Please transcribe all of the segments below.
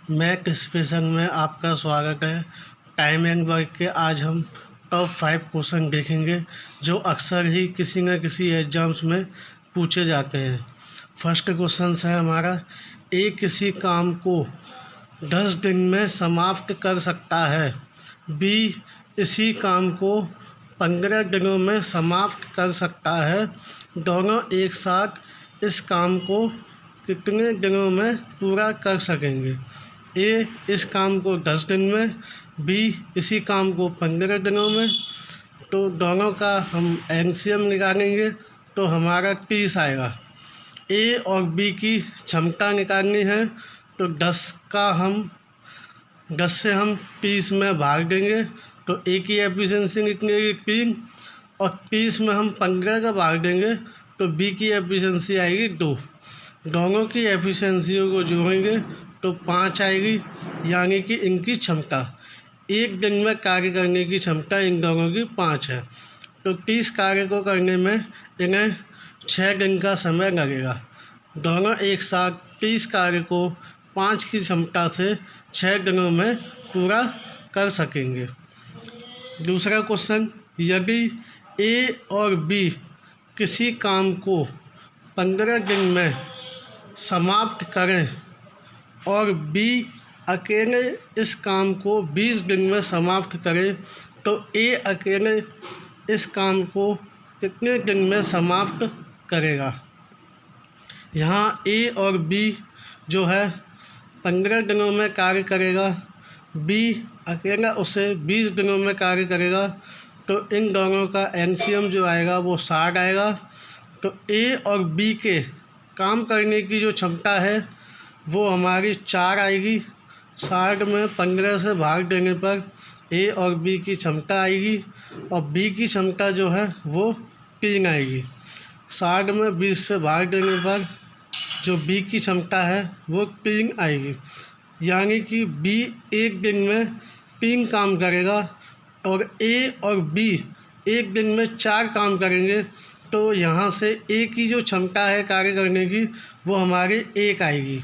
Math special में आपका स्वागत है। टाइम एंड वर्क के आज हम टॉप 5 क्वेश्चन देखेंगे जो अक्सर ही किसी न किसी एग्जाम्स में पूछे जाते हैं। फर्स्ट क्वेश्चन है हमारा, ए किसी काम को 10 दिन में समाप्त कर सकता है, बी इसी काम को 15 दिनों में समाप्त कर सकता है, दोनों एक साथ इस काम को कितने दिनों में पूरा कर सकेंगे। ए इस काम को 10 दिन में, बी इसी काम को 15 दिनों में। तो दोनों का हम एलसीएम निकालेंगे तो हमारा 30 आएगा। ए और बी की क्षमता निकालनी है तो 10 से हम 30 में भाग देंगे तो ए की एफिशिएंसी निकलेगी 3 और 30 में हम 15 का भाग देंगे तो बी की एफिशिएंसी आएगी 2। दोनों की एफिशिएंसियों को जोड़ेंगे तो 5 आएगी, यानी कि इनकी क्षमता एक दिन में कार्य करने की क्षमता इन दोनों की 5 है। तो 30 कार्य को करने में इन्हें 6 दिन का समय लगेगा। दोनों एक साथ 30 कार्य को 5 की क्षमता से 6 दिनों में पूरा कर सकेंगे। दूसरा क्वेश्चन, यदि ए और बी किसी काम को 15 दिन में समाप्त करें और बी अकेले इस काम को 20 दिन में समाप्त करे तो ए अकेले इस काम को कितने दिन में समाप्त करेगा। यहाँ ए और बी जो है 15 दिनों में कार्य करेगा, बी अकेला उसे 20 दिनों में कार्य करेगा, तो इन दोनों का एलसीएम जो आएगा वो 60 आएगा। तो ए और बी के काम करने की जो क्षमता है वो हमारी 4 आएगी। 60 में 15 से भाग देने पर ए और बी की क्षमता आएगी और बी की क्षमता जो है वो 3 आएगी। 60 में 20 से भाग देने पर जो बी की क्षमता है वो 3 आएगी, यानी कि बी एक दिन में 3 काम करेगा और ए और बी एक दिन में 4 काम करेंगे। तो यहाँ से ए की जो क्षमता है कार्य करने की वो हमारी 1 आएगी।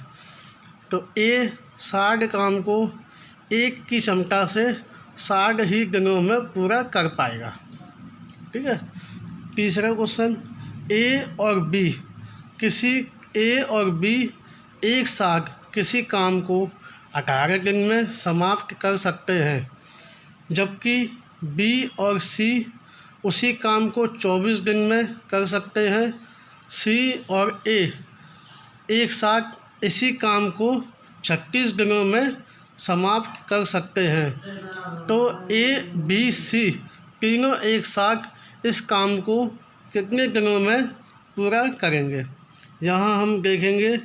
तो ए 60 काम को 1 की क्षमता से 60 ही दिनों में पूरा कर पाएगा। ठीक है। तीसरा क्वेश्चन, ए और बी एक साथ किसी काम को 18 दिन में समाप्त कर सकते हैं, जबकि बी और सी उसी काम को 24 दिन में कर सकते हैं। सी और ए एक साथ इसी काम को 36 दिनों में समाप्त कर सकते हैं। तो ए बी सी तीनों एक साथ इस काम को कितने दिनों में पूरा करेंगे। यहाँ हम देखेंगे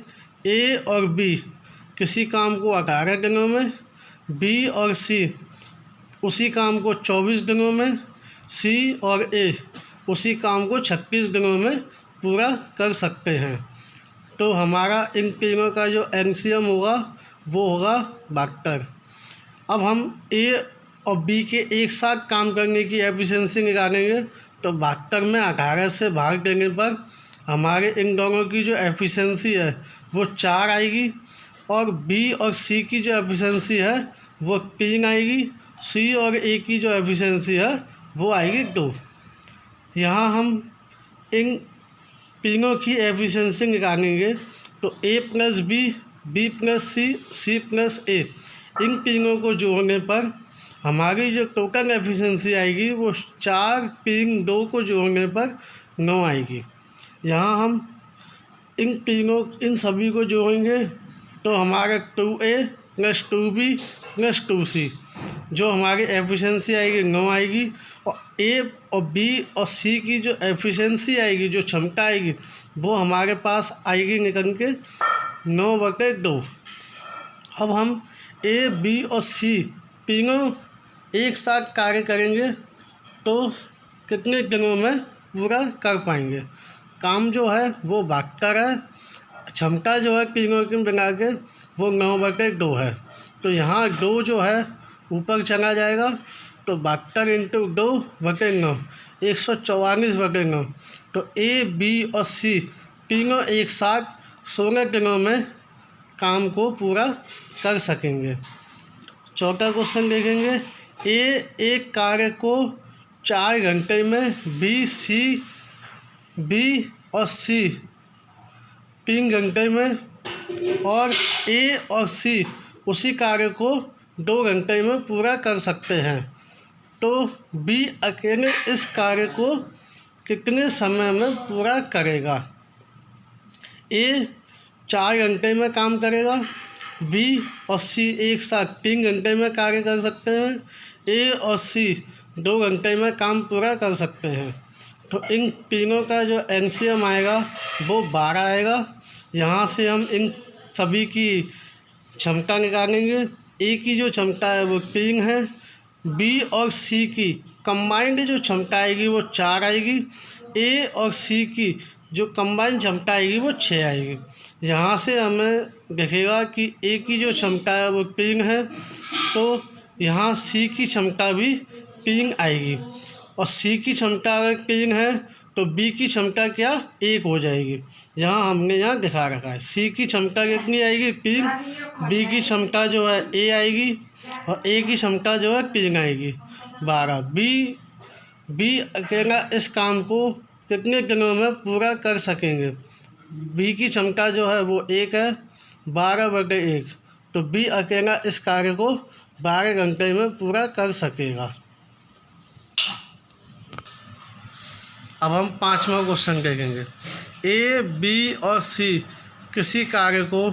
ए और बी किसी काम को 18 दिनों में, बी और सी उसी काम को 24 दिनों में, सी और ए उसी काम को 36 दिनों में पूरा कर सकते हैं। तो हमारा इन तीनों का जो एलसीएम होगा वो होगा 72। अब हम ए और बी के एक साथ काम करने की एफिशिएंसी निकालेंगे तो 72 में 18 से भाग देने पर हमारे इन दोनों की जो एफिशिएंसी है वो 4 आएगी और बी और सी की जो एफिशिएंसी है वो 3 आएगी। सी और ए की जो एफिशिएंसी है वो आएगी 2। यहाँ हम इन तीनों की एफिशिएंसी निकालेंगे तो ए प्लस बी, बी प्लस सी, सी प्लस ए, इन तीनों को जोड़ने पर हमारी जो टोटल एफिशिएंसी आएगी वो 4, 3, 2 को जोड़ने पर 9 आएगी। यहाँ हम इन सभी को जोड़ेंगे तो हमारा 2A plus 2B plus 2C जो हमारी एफिशिएंसी आएगी 9 आएगी और ए और बी और सी की जो एफिशिएंसी आएगी, जो क्षमता आएगी वो हमारे पास आएगी निकल के 9/2। अब हम ए बी और सी तीनों एक साथ कार्य करेंगे तो कितने दिनों में पूरा कर पाएंगे। काम जो है वो 72 है, क्षमता जो है तीनों की बना के वो 9/2 है। तो यहाँ 2 जो है ऊपर चला जाएगा तो 72 × 2/9 144/9। तो ए बी और सी तीनों एक साथ 16 दिनों में काम को पूरा कर सकेंगे। चौथा क्वेश्चन देखेंगे, ए एक कार्य को 4 घंटे में, बी और सी 3 घंटे में और ए और सी उसी कार्य को 2 घंटे में पूरा कर सकते हैं, तो बी अकेले इस कार्य को कितने समय में पूरा करेगा? ए 4 घंटे में काम करेगा, बी और सी एक साथ 3 घंटे में कार्य कर सकते हैं, ए और सी 2 घंटे में काम पूरा कर सकते हैं। तो इन तीनों का जो एलसीएम आएगा वो 12 आएगा। यहाँ से हम इन सभी की क्षमता निकालेंगे। ए की जो क्षमता है वो 3 है, बी और सी की कंबाइंड जो क्षमता आएगी वो 4 आएगी, ए और सी की जो कंबाइंड क्षमता आएगी वो 6 आएगी। यहाँ से हमें दिखेगा कि ए की जो क्षमता है वो 3 है, तो यहाँ सी की क्षमता भी 3 आएगी, और सी की क्षमता अगर 3 है तो बी की क्षमता क्या 1 हो जाएगी। यहाँ हमने यहाँ दिखा रखा है। सी की क्षमता कितनी आएगी 3, बी की क्षमता जो है ए आएगी और ए की क्षमता जो है 3 आएगी 12। बी अकेला इस काम को कितने दिनों में पूरा कर सकेंगे? बी की क्षमता जो है वो 1 है, 12/1, तो बी अकेला इस कार्य को 12 घंटे में पूरा कर सकेगा। अब हम 5वां क्वेश्चन देखेंगे। ए, बी और सी किसी कार्य को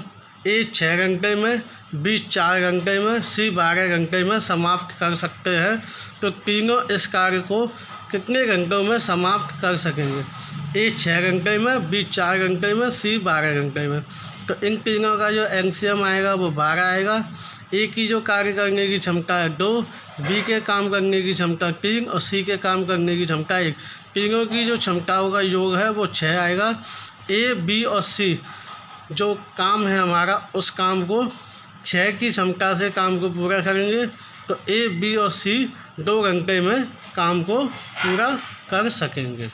ए 6 घंटे में, बी 4 घंटे में, सी 12 घंटे में समाप्त कर सकते हैं, तो तीनों इस कार्य को कितने घंटों में समाप्त कर सकेंगे? ए 6 घंटे में, बी 4 घंटे में, सी 12 घंटे में। तो इन तीनों का जो एलसीएम आएगा वो 12 आएगा। ए की जो कार्य करने की क्षमता है 2, बी के काम करने की क्षमता 3 और सी के काम करने की क्षमता 1। तीनों की जो क्षमताओं का योग है वो 6 आएगा। ए, बी और सी जो काम है हमारा, उस काम को 6 की क्षमता से काम को पूरा करेंगे, तो ए, बी और सी 2 घंटे में काम को पूरा कर सकेंगे।